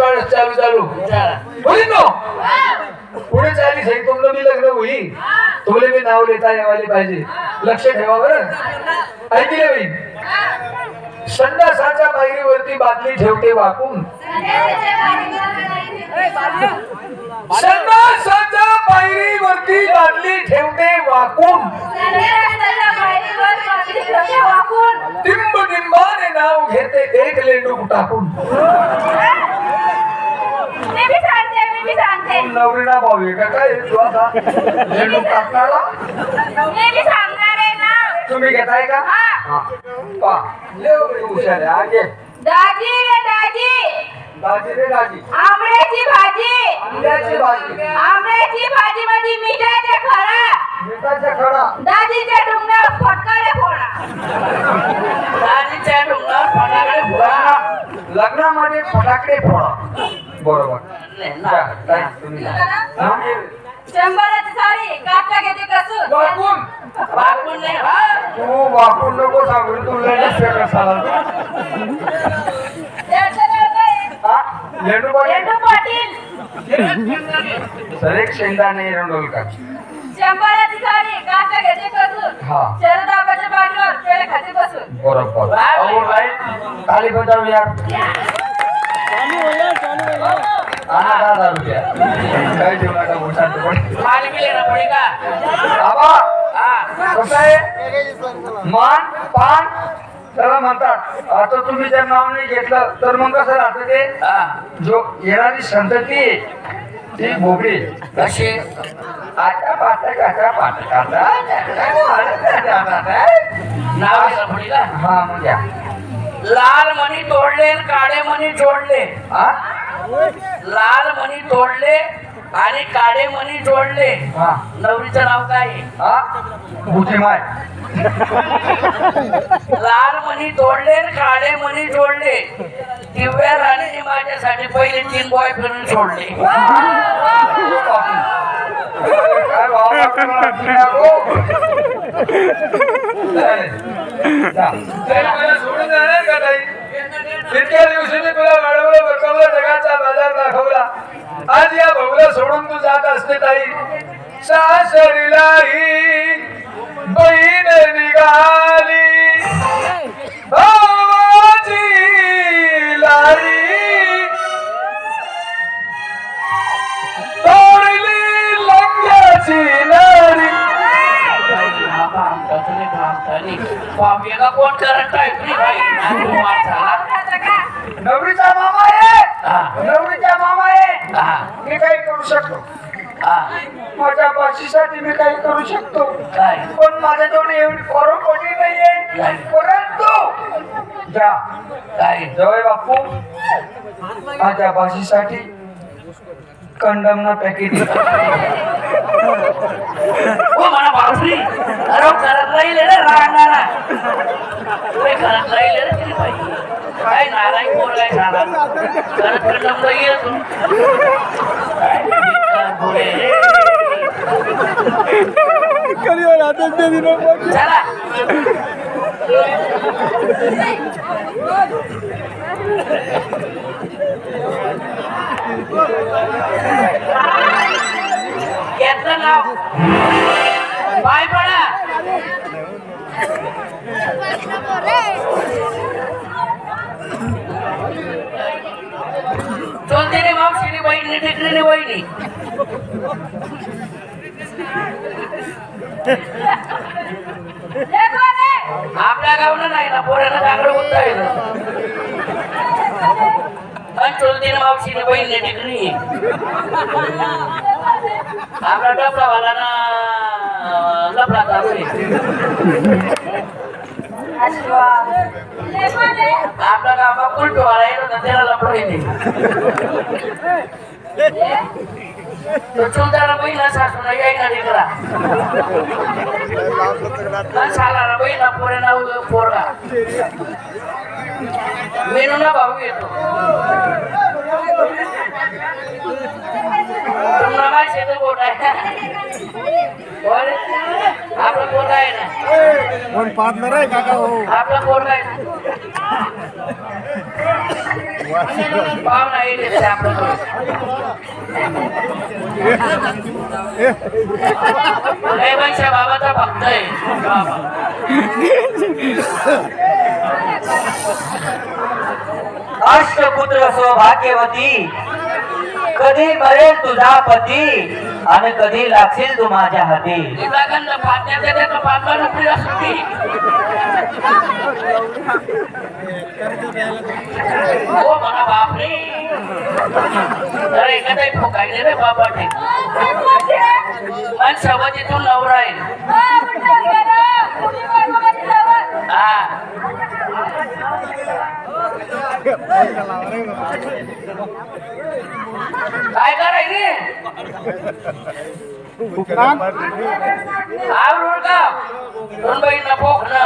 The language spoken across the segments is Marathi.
काढ चालू होईल ना पुढे चाली सही तुमचं मी लग्न होईल तुला मी नाव लेता यावाले पाहिजे लक्ष ठेवा बरं ऐकले बाई संडासाच्या पायरीवरती बादली ठेवते वाकून संडासाच्या पायरीवरती बादली ठेवते वाकून टिंब टिंबाने नाव घेते एक लेंडूक टाकून नवरीना भाऊ आहे का काय तू आता लेंडूक टाकणारा तुम्ही घेताय का पा हुशार आहे आगे दाजी रे दाजी दाजी रे दाजी आंबड्याची भाजी आंब्याची भाजी आंबड्याची भाजी मध्ये मिठाचा खडा मिठाचा खडा दाजीच्या डुंगरावर फटकारे फोडा दाजीच्या डुंगरावर फटाकडे फोडा लग्नामध्ये फटाकडे फोडा बरोबर तुम्ही शंभराची साडी कापला घेते कसं वाकून वाकून नाही हा तू वाकून नको सांगू तू लेडीज कसाला लेडू लेंडू पाटील सरेक शेंदाणे रंडोलकर शंभराची साडी कापला घेते कसं हा शरदाबाच्या बाजूवर पेळे खाते बसून बरोबर अहो राईट ताली बजाव यार आना 10,000 रुपया काय देऊ नका बोलतात पण माल गेले ना पुढे का बाबा कसं आहे मान पान त्याला म्हणतात आता तुम्ही जर नाव नाही घेतलं तर मग कसं राहतं ते जो येणारी संतती ती भोगडी कशी आता पाठ हा मग या लाल मणी तोडले आणि काळे मणी जोडले लाल मणी तोडले आणि काळे मणी जोडले नवरीचं नाव काय आहे भूतीमाय लाल मणी तोडले आणि काळे मणी जोडले दिव्या राणीने माझ्यासाठी पहिले 3 बॉयफ्रेंड सोडले काय सोडून जाणार का ताई इतक्या दिवशी मी तुला वाढवलं बसवलं जगाचा बाजार दाखवला आज या भाऊला सोडून तू जात असते ताई सासरीलाही बहीण निघाली भावाची लारी तोडली लंग्याची नारी कोण करत नवरीचा मामा आहे नवरीचा मामा आहे मी काही करू शकतो माझ्या बाशीसाठी मी काही करू शकतो पण माझ्याजवळ एवढी परोपटी नाहीये परंतु जा काय जवळ बापू माझ्या बाशीसाठी कंडम ना पॅकेट मला बापरी अरे करत राहिले रे राहणार करत राहिले रे तिने पाहिजे काय नाराय बोल काय झाला करत कंडम राहील चला घेतलं नाव पाय पडा चोलतेने मावशीने बहिणी टिकलीने बहिणी आपल्या गावनं नाही ना पोऱ्यानं चांगलं होत आहे ना पण चोलतेने मावशीने बहिणी टिकली आपला डबला वाला ना लफडा चालू आपला गावा उलटो वाला येतो ना त्याला लफडो येते तो चुलताना बहिणा सासूना यायना लेकरा सालाना बहिणा पोऱ्याना पोरगा मेनूना भाऊ येतो तुम्हाला माहिती आहे बोट आहे आपला पोरगा आहे ना पार्टनर आहे काका हो आपला पोरगा आहे ना पाहुणा येते आपल्याकडे जयवंशा बाबाचा भक्त आहे अष्टपुत्र सौभाग्यवती कधी मरेल तुझा पती आणि कधी लागशील तू माझ्या हाती. विभागांत पाण्याच्या त्याचं पापा नोकरीला सुट्टी हो म्हणा बापरे अरे एखादा फोकायले रे बाबा ते पण सवतीतून नवरा आहे हा काय करायचे आवडून का दोन बहीण पोख ना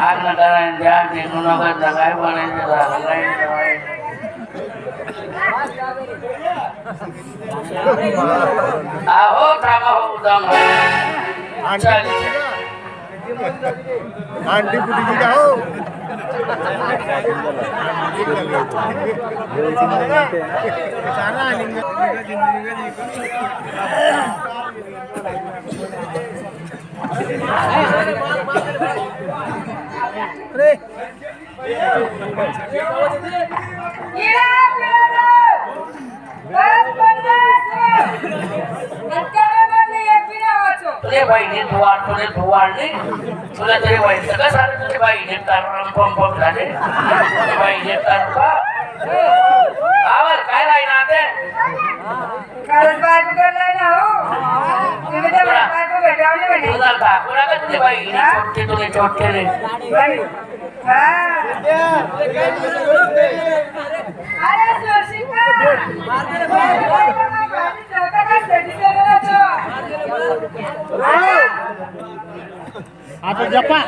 आग न करायचं ध्यान देखू नका काय बनायचं आहो थांबा हो दम चालेल आंटी पुटी का हो तुझे बहिणी धुवाडली तुला तरी व्हायचं का सारं तुझे बहिणी तारण पंप झाले बहिणी तारू का आवर काय राही ना ते तुझा दाखवला का तुझे बहिणी छोटे तुझे छोटे रे आता जपा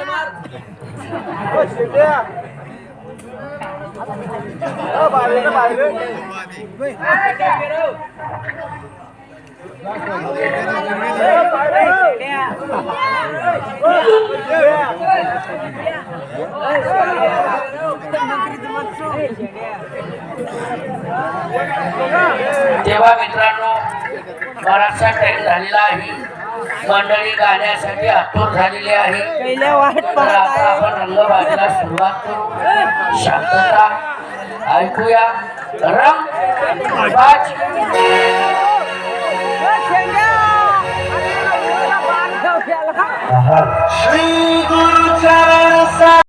तेव्हा मित्रांनो बराचसा टाइम झालेला आहे मंडळी गाण्यासाठी आतुर झालेली आहे तर आता आपण रंगभाजीला सुरुवात करू शांतता ऐकूया रंगबाज श्री गुरु चरण